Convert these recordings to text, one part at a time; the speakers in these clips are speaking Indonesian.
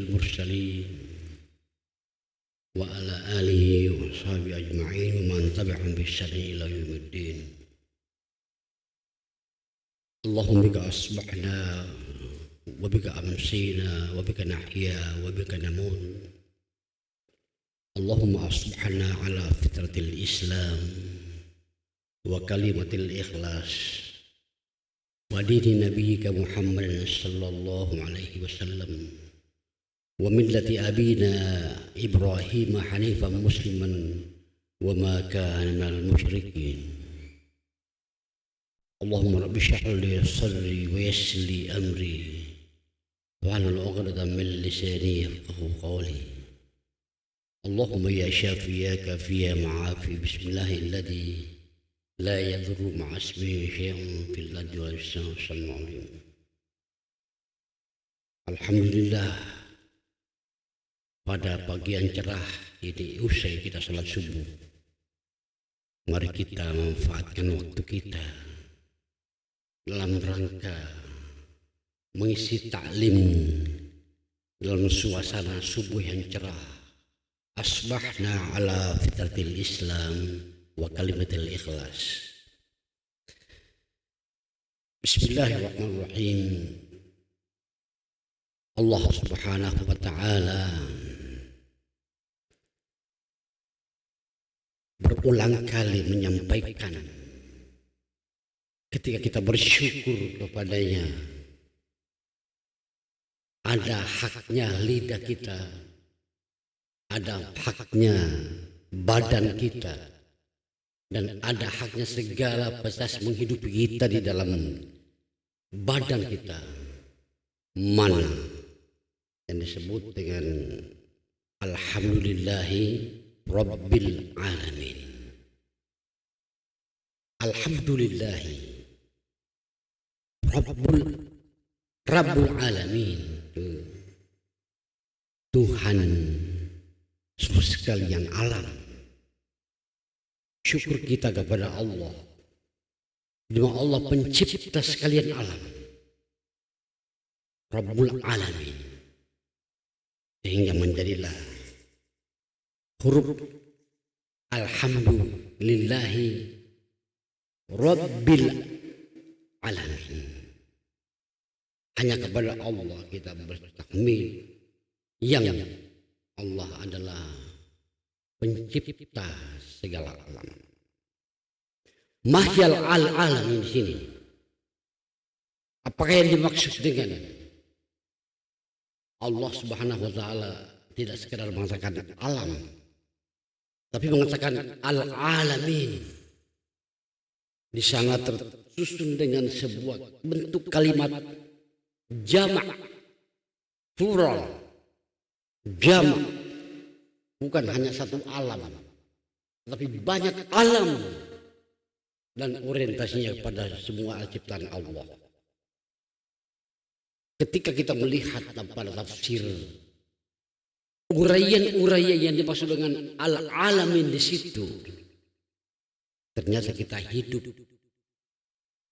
المرسلين وعلى آله وصحبه أجمعين ومن تبعهم بإحسان إلى يوم الدين. اللهم بك أصبحنا وبك أمسينا وبك نحيا وبك نموت. اللهم أصبحنا على فطرة الإسلام وكلمة الإخلاص ودين نبيك محمد صلى الله عليه وسلم وملة أبينا إبراهيم حنيفا مسلما وما كان من المشركين. اللهم رب اشرح لي صدري ويسر لي أمري واحلل عقدة من لساني يفقهوا قولي. اللهم يا شافي يا كافي يا معافي، بسم الله الذي لا يضر مع اسمه شيء في الأرض ولا في السماء. Alhamdulillah, pada pagi yang cerah ini usai kita salat subuh, mari kita manfaatkan waktu kita dalam rangka mengisi taklim dalam suasana subuh yang cerah. Asbahna ala fitratil Islam wa kalimatil ikhlas. Bismillahirrahmanirrahim. Allah subhanahu wa ta'ala berulang kali menyampaikan ketika kita bersyukur kepadanya, ada haknya lidah kita, ada haknya badan kita, dan ada haknya segala proses menghidupi kita di dalam badan kita. Mana yang disebut dengan Alhamdulillahi Rabbil Alamin. Alhamdulillahi Rabbul Alamin, Tuhan sekalian alam. Syukur kita kepada Allah, di mana Allah pencipta sekalian alam, Rabbul Alamin, sehingga menjadilah huruf Alhamdulillahi Rabbil Alamin. Hanya kepada Allah kita bertakmir, yang Allah adalah pencipta segala alam. Mahyal al-alamin di sini, apakah yang dimaksud dengan Allah subhanahu wa ta'ala tidak sekedar mengatakan alam, tapi mengatakan al-alamin. Di sana tersusun dengan sebuah bentuk kalimat jamak, plural, jamak, bukan hanya satu alam, tapi banyak alam, dan orientasinya pada semua ciptaan Allah. Ketika kita melihat pada tafsir uraian-uraian yang dimaksud dengan al-alamin di situ, ternyata kita hidup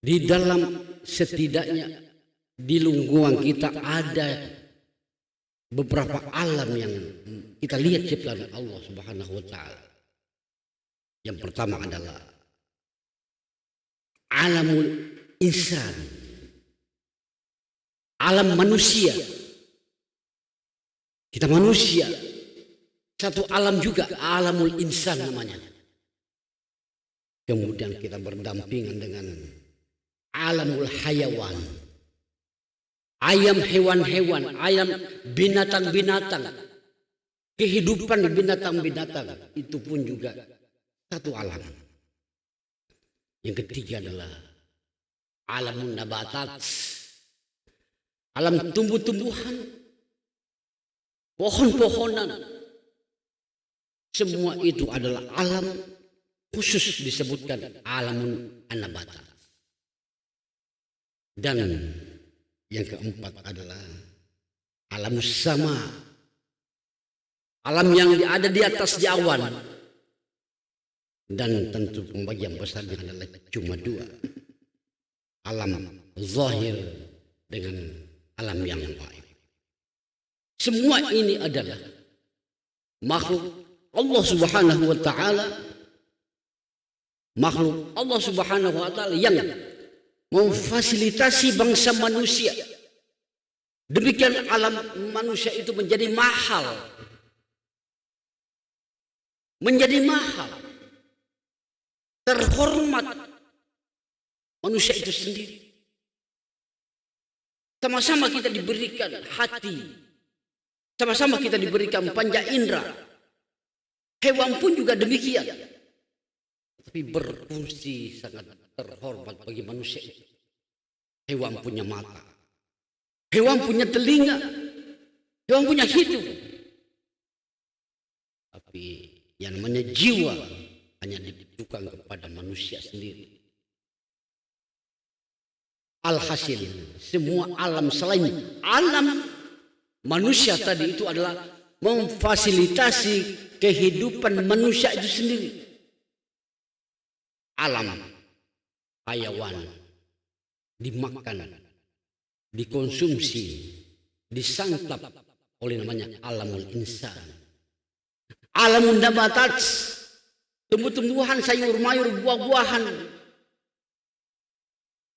di dalam, setidaknya di lingkungan kita ada beberapa alam yang kita lihat ciptaan Allah subhanahu wa ta'ala. Yang pertama adalah alamul insan, alam manusia. Kita manusia, satu alam juga, alamul insan namanya. Kemudian kita berdampingan dengan alamul hayawan, ayam hewan-hewan, ayam binatang-binatang, kehidupan binatang-binatang, itu pun juga satu alam. Yang ketiga adalah alamun nabatat, alam tumbuh-tumbuhan, pohon-pohonan. Semua itu adalah alam khusus disebutkan alamun an-nabatat. Dan yang keempat adalah alam sama, alam yang ada di atas awan. Dan tentu pembagian besarnya adalah cuma dua, alam zahir dengan alam yang gaib. Semua ini adalah makhluk Allah Subhanahu wa taala, makhluk Allah Subhanahu wa taala yang memfasilitasi bangsa manusia. Demikian alam manusia itu menjadi mahal. Menjadi mahal. Terhormat manusia itu sendiri. Sama-sama kita diberikan hati. Sama-sama kita diberikan panca indera. Hewan pun juga demikian. Tapi berfungsi sangat terhormat bagi manusia itu. Hewan punya mata. Hewan punya telinga. Hewan punya hidung. Tapi yang namanya jiwa hanya ditujukan kepada manusia sendiri. Alhasil, semua alam selain alam manusia tadi itu adalah memfasilitasi kehidupan manusia itu sendiri. Alam hayawan dimakan, dikonsumsi, disantap oleh namanya alamul insan. Alamun nabatat, tumbuh-tumbuhan, sayur mayur, buah-buahan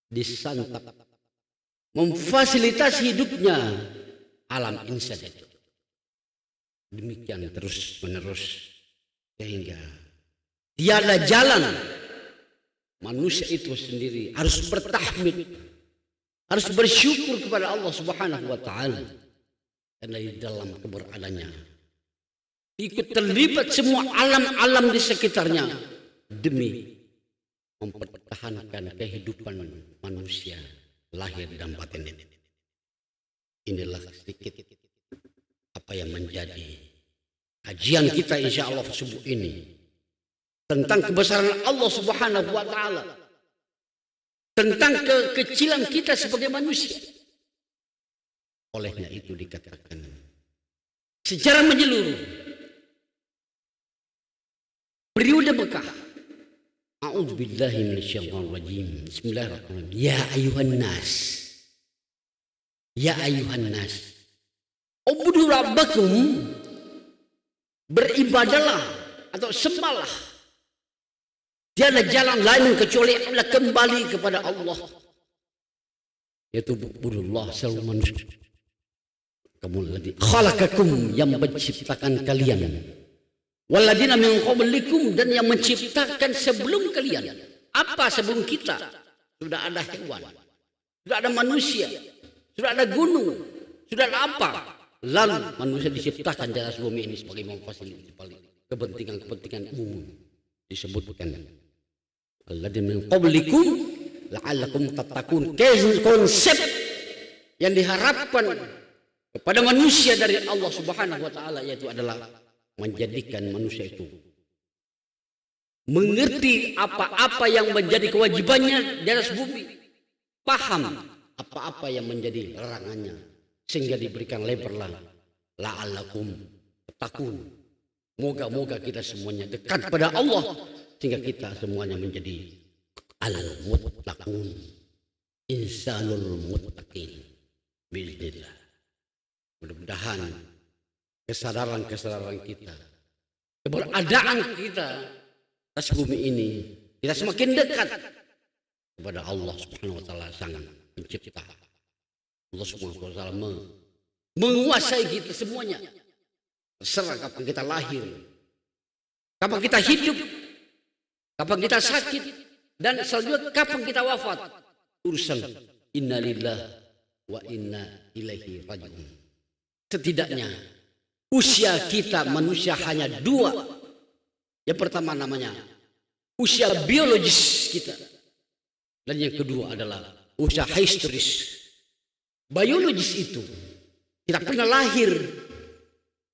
disantap, memfasilitasi hidupnya alam insan itu. Demikian terus menerus sehingga tiada jalan manusia itu sendiri harus bertahmid, harus bersyukur kepada Allah Subhanahu wa taala karena di dalam keberadaannya ikut terlibat semua alam-alam di sekitarnya demi mempertahankan kehidupan manusia lahir dan batin ini. Inilah sedikit apa yang menjadi kajian kita insya Allah subuh ini tentang kebesaran Allah Subhanahu wa taala, tentang kekecilan kita sebagai manusia. Olehnya itu dikatakan secara menyeluruh periode Mekah. A'udzubillahi minasyaitonir rajim. Bismillahirrahmanirrahim. Ya ayuhan nas. Ya ayuhan nas. Ubudu rabbakum. Beribadalah atau sembahlah. Tiada jalan lain kecuali adalah kembali kepada Allah. Yaitu budullah selalu manusia. Kamu lagi khalaqakum yang menciptakan kalian. Waladina min qablikum dan yang menciptakan sebelum kalian. Apa sebelum kita? Sudah ada hewan, sudah ada manusia, sudah ada gunung, sudah ada apa? Lalu manusia diciptakan di atas bumi ini sebagai memfasilitasi kepentingan-kepentingan umum. Disebutkan waladina min qablikum la'allakum tattaqun. Konsep yang diharapkan kepada manusia dari Allah Subhanahu wa taala yaitu adalah menjadikan manusia itu mengerti apa-apa yang menjadi kewajibannya di atas bumi, paham apa-apa yang menjadi larangannya, sehingga diberikan lebarlah la'allakum tattaqun. Moga-moga kita semuanya dekat pada Allah sehingga kita semuanya menjadi al-muttaqun, insanul muttaqin. Bismillah. Mudah-mudahan kesadaran kita, keberadaan kita atas bumi ini, kita semakin dekat kepada Allah Subhanahu wa taala sang pencipta. Allah Subhanahu wa taala menguasai kita semuanya. Terserah kapan kita lahir, kapan kita hidup, kapan kita sakit, dan selanjutnya kapan kita wafat. Urusan innalillahi wa inna ilaihi raji'un. Setidaknya usia kita manusia hanya dua. Yang pertama namanya usia biologis kita. Dan yang kedua adalah usia historis. Biologis itu kita pernah lahir.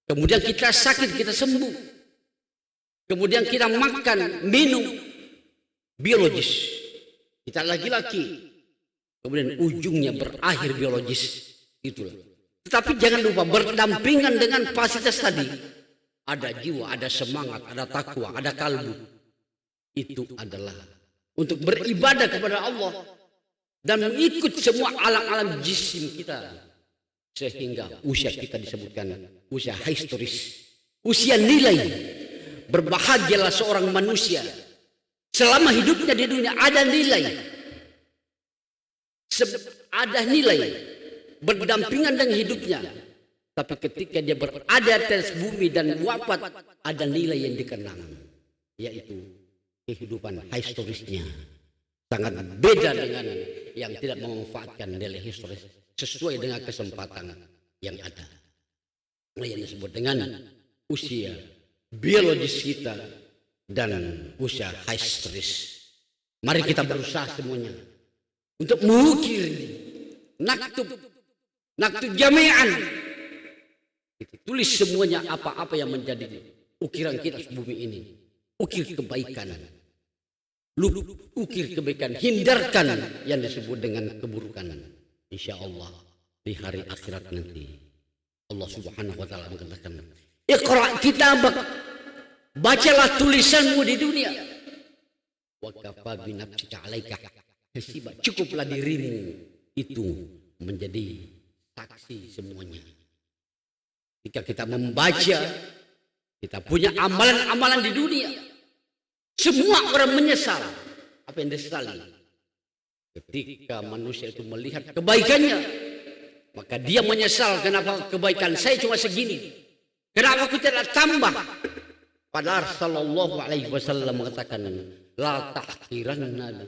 Kemudian kita sakit, kita sembuh. Kemudian kita makan, minum. Biologis. Kita laki-laki. Kemudian ujungnya berakhir biologis. Itulah. Tetapi jangan lupa berdampingan dengan fasilitas tadi. Ada jiwa, ada semangat, ada takwa, ada kalbu. Itu adalah untuk beribadah kepada Allah. Dan mengikut semua alam-alam jisim kita. Sehingga usia kita disebutkan usia historis, usia nilai. Berbahagialah seorang manusia selama hidupnya di dunia ada nilai, berdampingan dengan hidupnya. Tapi ketika dia berada atas bumi dan wafat, ada nilai yang dikenang, yaitu kehidupan historisnya. Sangat beda dengan yang tidak memanfaatkan nilai historis sesuai dengan kesempatan yang ada. Yang disebut dengan usia biologis kita dan usia historis. Mari kita berusaha semuanya untuk mengukir naktub jami'an. Kita tulis semuanya apa-apa yang menjadi ukiran kita di bumi ini. Ukir kebaikan. Ukir kebaikan, hindarkan yang disebut dengan keburukan. Insya Allah di hari akhirat nanti Allah Subhanahu wa ta'ala mengatakan, Iqra kitabak, bacalah tulisanmu di dunia. Wa kafa bi nafsika 'alaika hasiba, cukuplah dirimu itu menjadi saksi semuanya. Jika kita membaca, kita punya amalan-amalan di dunia, semua orang menyesal. Apa yang disesali? Ketika manusia itu melihat kebaikannya, maka dia menyesal, kenapa kebaikan saya cuma segini? Kenapa aku tidak tambah? Padahal sallallahu alaihi wasallam mengatakan, la tahqiranna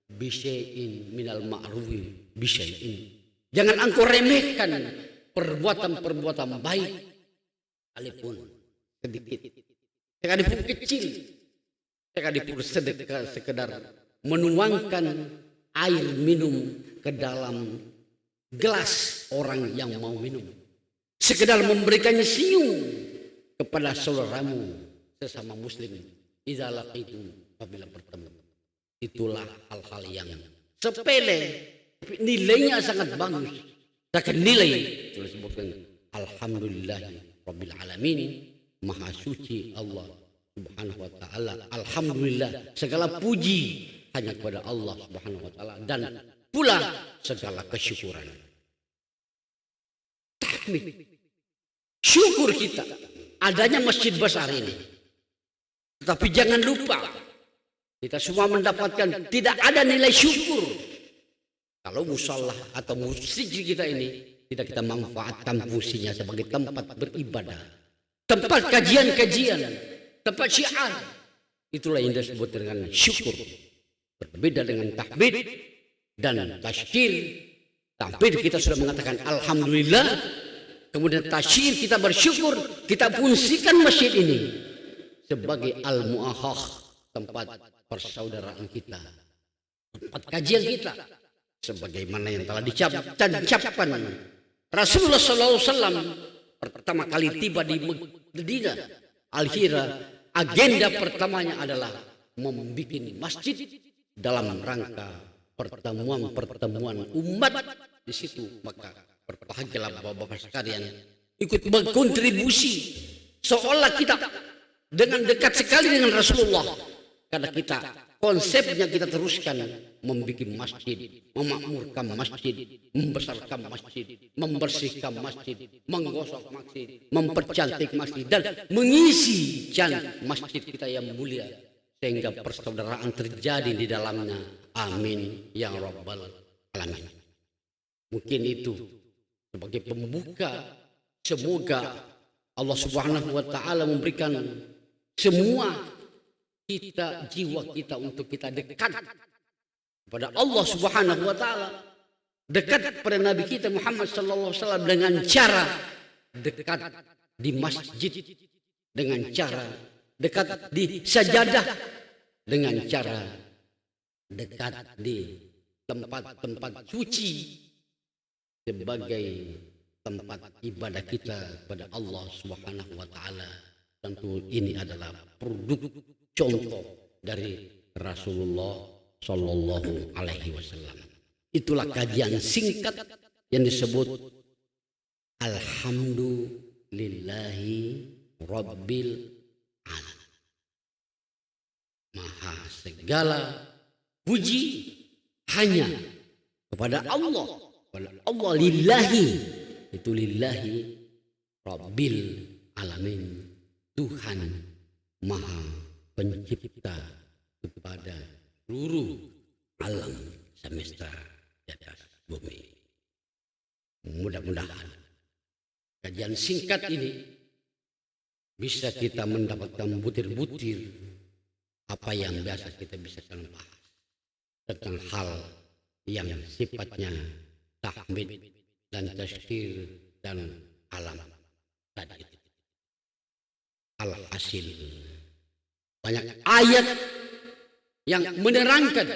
bi syai'in minal ma'rufi bi syai'in. Jangan engkau remehkan perbuatan-perbuatan baik sekalipun sedikit, sekalipun kecil, sekalipun sedekah, sekedar menuangkan air minum ke dalam gelas orang yang mau minum, sekedar memberikannya senyum kepada saudaramu sesama muslim. Idza laqitum, apabila bertemu. Itulah hal-hal yang sepele, nilainya sangat bagus. Tapi nilai itu disebutkan alhamdulillahi rabbil alamin, maha suci Allah Subhanahu wa ta'ala. Alhamdulillah, segala puji hanya kepada Allah Subhanahu wa ta'ala, dan pula segala kesyukuran. Tahmid, syukur kita adanya masjid besar ini. Tetapi jangan lupa, kita semua mendapatkan tidak ada nilai syukur kalau musalah atau masjid kita ini tidak kita manfaatkan fungsinya sebagai tempat beribadah, tempat kajian-kajian, tempat syiar. Itulah yang disebut dengan syukur. Berbeda dengan tahmid dan tasyir. Tahmid kita sudah mengatakan alhamdulillah, kemudian tasyir kita bersyukur, kita fungsikan masjid ini sebagai al-mu'ahah, tempat persaudaraan kita, tempat kajian kita, sebagaimana yang telah dicapkan Rasulullah SAW pertama kali tiba di Madinah Al-Hira. Agenda pertamanya adalah membuat masjid dalam rangka pertemuan umat di situ. Maka berbahagialah bapak-bapak sekalian ikut berkontribusi, seolah kita dengan dekat sekali dengan Rasulullah, karena kita konsepnya kita teruskan membuat masjid, memakmurkan masjid, membesarkan masjid, membersihkan masjid, menggosok masjid, mempercantik masjid, dan mengisi masjid kita yang mulia sehingga persaudaraan terjadi di dalamnya. Amin ya rabbal alamin. Mungkin itu sebagai pembuka. Semoga Allah Subhanahu wa ta'ala memberikan semua kita, jiwa kita, untuk kita dekat kepada Allah Subhanahu wa ta'ala, dekat kepada Nabi kita Muhammad sallallahu alaihi wasallam dengan cara dekat di masjid, dengan cara dekat di sajadah, dengan cara dekat di tempat-tempat suci sebagai tempat ibadah kita kepada Allah Subhanahu wa ta'ala. Tentu ini adalah produk contoh dari Rasulullah Sallallahu Alaihi Wasallam. Itulah kajian singkat yang disebut Alhamdulillahi Rabbil Alamin. Maha segala puji hanya kepada Allah. Kepada Allah, lillahi, itu lillahi rabbil alamin, Tuhan maha pencipta kepada seluruh alam semesta di atas bumi. Mudah-mudahan kajian singkat ini bisa kita mendapatkan butir-butir apa yang biasa kita bisa bahas tentang hal yang sifatnya tahmid dan tazkir dan alam tadi. Alhasil banyak ayat yang menerangkan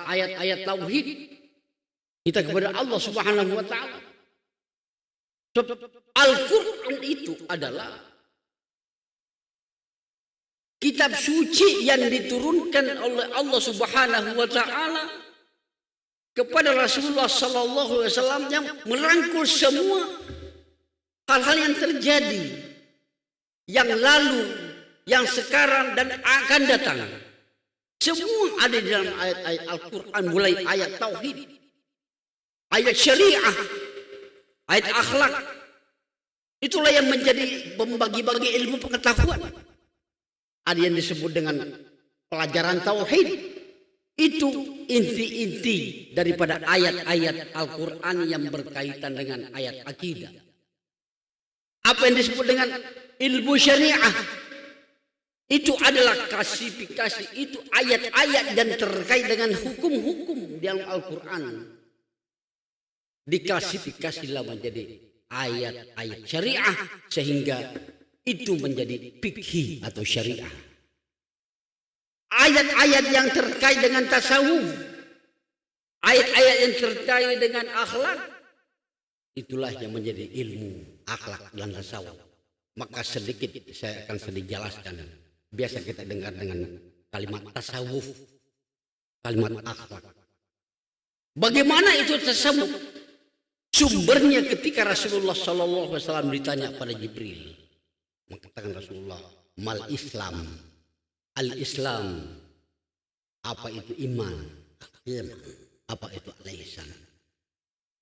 ayat-ayat tauhid kita kepada Allah Subhanahu wa taala. Al-Quran itu adalah kitab suci yang diturunkan oleh Allah Subhanahu wa taala kepada Rasulullah sallallahu alaihi wasallam yang merangkul semua hal-hal yang terjadi, yang lalu, yang sekarang dan akan datang. Semua ada di dalam ayat-ayat Al-Quran, mulai ayat tauhid, ayat syariah, ayat akhlak. Itulah yang menjadi membagi-bagi ilmu pengetahuan. Ada yang disebut dengan pelajaran tauhid. Itu inti-inti daripada ayat-ayat Al-Quran yang berkaitan dengan ayat akidah. Apa yang disebut dengan ilmu syariah, itu adalah klasifikasi, itu ayat-ayat dan terkait dengan hukum-hukum di dalam Al-Quran. Diklasifikasilah menjadi ayat-ayat syariah sehingga itu menjadi fikih atau syariah. Ayat-ayat yang terkait dengan tasawuf, ayat-ayat yang terkait dengan akhlak, itulah yang menjadi ilmu akhlak dan tasawuf. Maka sedikit saya akan sedikit jelaskan. Biasa kita dengar dengan kalimat tasawuf, kalimat akhlak. Bagaimana itu tasawuf? Sumbernya ketika Rasulullah sallallahu alaihi wasallam ditanya pada Jibril, mengatakan Rasulullah, mal Islam, al-Islam, apa itu iman, apa itu al-ihsan.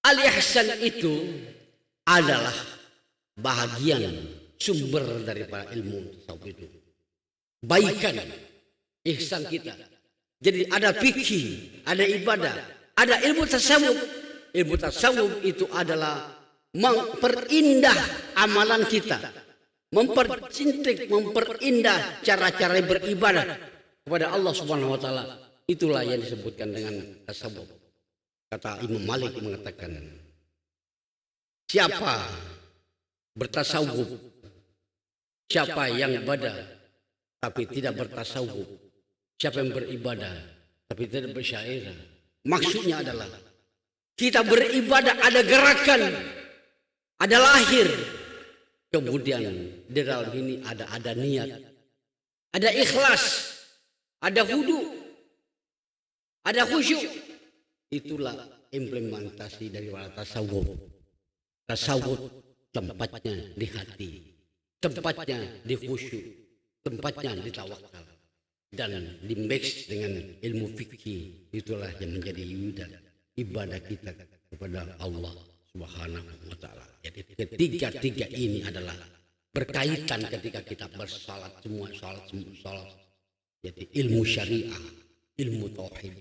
Al-ihsan itu adalah bahagian sumber daripada ilmu tasawuf itu. Baikan, ihsan kita. Jadi ada fikih, ada ibadah, ada ilmu tasawuf. Ilmu tasawuf itu adalah memperindah amalan kita, mempercintik, memperindah cara-cara beribadah kepada Allah Subhanahu wa taala. Itulah yang disebutkan dengan tasawuf. Kata Imam Malik mengatakan, siapa bertasawuf, siapa yang ibadah tapi tidak bertasawuf, siapa yang beribadah tapi tidak bersyairah. Maksudnya adalah kita beribadah ada gerakan, ada lahir, kemudian di dalam ini ada niat, ada ikhlas, ada hudu, ada khusyuk. Itulah implementasi dari tasawuf. Tasawuf tempatnya di hati, tempatnya di khusyuk, tempatnya di tawakal, dan di mix dengan ilmu fikih. Itulah yang menjadi ibadah kita kepada Allah Subhanahu wa taala. Jadi ketiga-tiga ini adalah berkaitan ketika kita bersalat, semua salat. Jadi ilmu syariah, ilmu tauhid,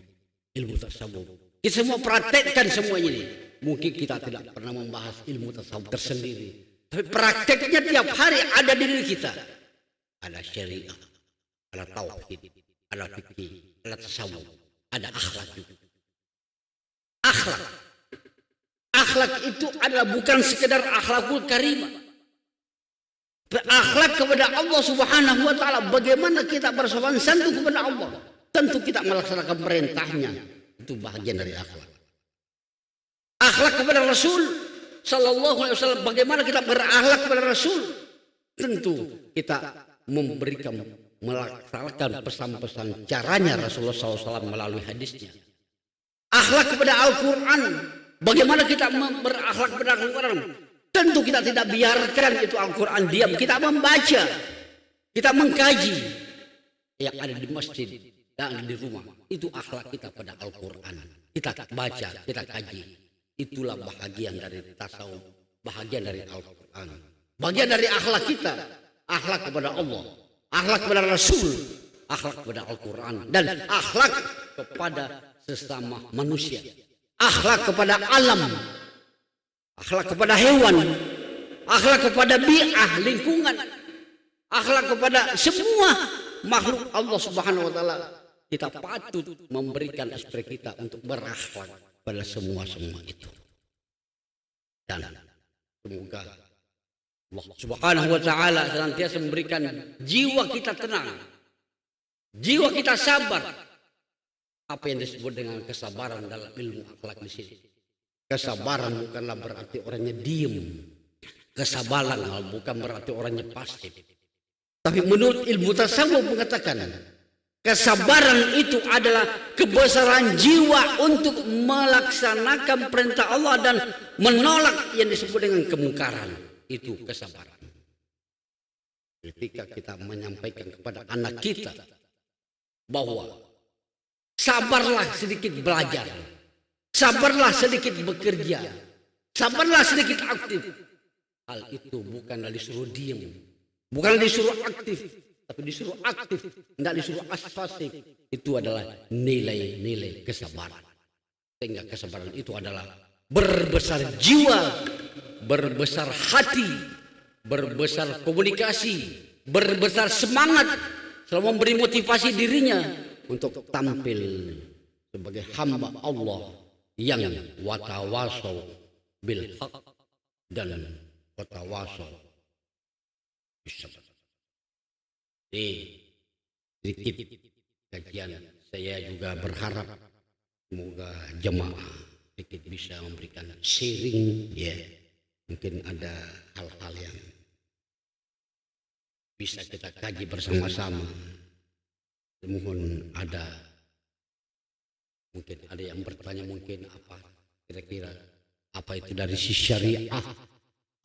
ilmu tasawuf. Kita semua praktekkan semua ini. Mungkin kita tidak pernah membahas ilmu tasawuf tersendiri, tapi prakteknya tiap hari ada di diri kita. Ada syariah, ada tauhid, ada fikih, ada tasawuf, ada akhlak juga. Akhlak itu adalah bukan sekedar akhlakul karimah. Berakhlak kepada Allah Subhanahu wa taala. Bagaimana kita bersopan santun kepada Allah? Tentu kita melaksanakan perintahnya. Itu bagian dari akhlak. Akhlak kepada Rasul sallallahu alaihi wasallam. Bagaimana kita berakhlak kepada Rasul? Tentu kita melaksanakan pesan-pesan caranya Rasulullah sallallahu alaihi wasallam melalui hadisnya. Akhlak kepada Al-Quran. Bagaimana kita berakhlak kepada Al-Quran? Tentu kita tidak biarkan itu Al-Quran diam. Kita membaca. Kita mengkaji. Yang ada di masjid dan di rumah. Itu akhlak kita pada Al-Quran. Kita baca, kita kaji. Itulah bahagian dari tasawuf, bahagian dari Al-Quran, bagian dari akhlak kita, akhlak kepada Allah, akhlak kepada Rasul, akhlak kepada Al-Quran, dan akhlak kepada sesama manusia, akhlak kepada alam, akhlak kepada hewan, akhlak kepada bi'ah, lingkungan, akhlak kepada semua makhluk Allah Subhanahu wa taala. Kita patut memberikan aspek kita untuk berakhlak pada semua itu. Dan semoga Allah Subhanahu wa taala senantiasa memberikan jiwa kita tenang, jiwa kita sabar. Apa yang disebut dengan kesabaran dalam ilmu akhlak di sini? Kesabaran bukanlah berarti orangnya diam. Kesabaran bukan berarti orangnya pasif. Tapi menurut ilmu tasawuf mengatakan kesabaran itu adalah kebesaran jiwa untuk melaksanakan perintah Allah dan menolak yang disebut dengan kemungkaran. Itu kesabaran. Ketika kita menyampaikan kepada anak kita bahwa sabarlah sedikit belajar, sabarlah sedikit bekerja, sabarlah sedikit aktif. Hal itu bukanlah disuruh diam, bukan disuruh aktif, tapi disuruh aktif, tidak disuruh pasif. Itu adalah nilai-nilai kesabaran. Sehingga kesabaran itu adalah berbesar jiwa, berbesar hati, berbesar komunikasi, berbesar semangat, selalu memberi motivasi dirinya untuk tampil sebagai hamba Allah yang watawasau bil haq dan watawasau bis sabr. Sedikit kajian saya juga berharap semoga jemaah sedikit bisa memberikan sharing, ya, mungkin ada hal-hal yang bisa kita kaji bersama-sama. Mohon mungkin ada yang bertanya, mungkin apa kira-kira apa itu dari sisi syariah,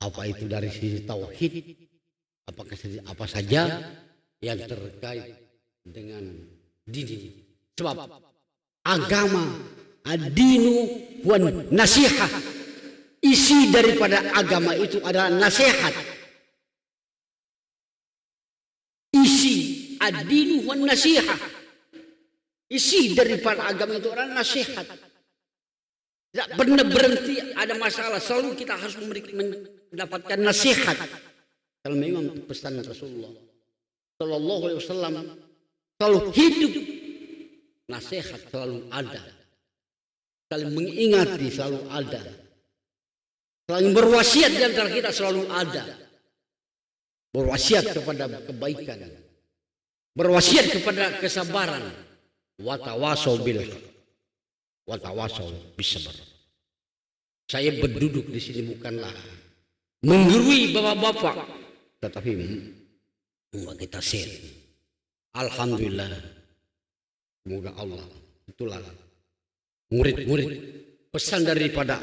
apa itu dari sisi tauhid, apakah apa saja yang terkait dengan dini. Sebab agama ad-dinu wan nasihat, isi daripada agama itu adalah nasihat. Isi ad-dinu wan nasihat, isi daripada agama itu adalah nasihat. Tidak pernah berhenti ada masalah, selalu kita harus mendapatkan nasihat. Kalau memang pesan Rasulullah Sallallahu Alaihi Wasallam selalu hidup, nasihat selalu ada, saling mengingati selalu ada, saling berwasiat di antara kita selalu ada, berwasiat kepada kebaikan, berwasiat kepada kesabaran, watawasau bil haq, watawasau bis sabr. Saya berduduk di sini bukanlah menggurui bapak-bapak, tetapi membuat kita share. Alhamdulillah, semoga Allah, itulah murid-murid pesan daripada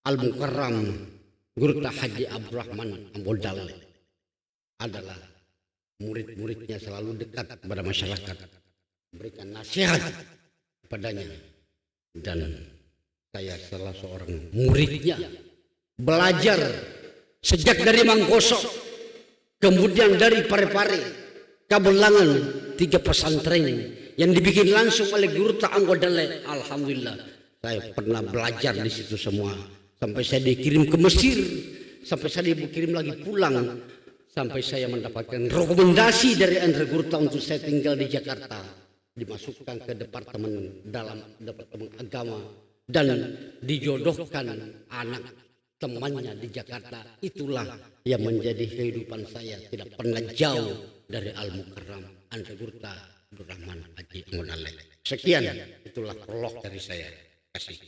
Al-Mukarram Gurta Haji Abdurrahman Ambodal adalah murid-muridnya selalu dekat kepada masyarakat, memberikan nasihat kepadanya, dan saya salah seorang muridnya, belajar sejak dari Mangkosok, kemudian dari Parepare, Kabelangan, 3 pesantren yang dibikin langsung oleh Guru Ta'anggodale. Alhamdulillah, saya pernah belajar di situ semua, sampai saya dikirim ke Mesir, sampai saya dikirim lagi pulang, sampai saya mendapatkan rekomendasi dari Andre Gurta untuk saya tinggal di Jakarta, dimasukkan ke departemen agama dan dijodohkan anak temannya di Jakarta. Itulah yang menjadi kehidupan saya, tidak pernah jauh dari Al-Mukarram Andre Gurta Abdurrahman Haji Ambodal. Sekian, itulah prolog dari saya. Terima kasih.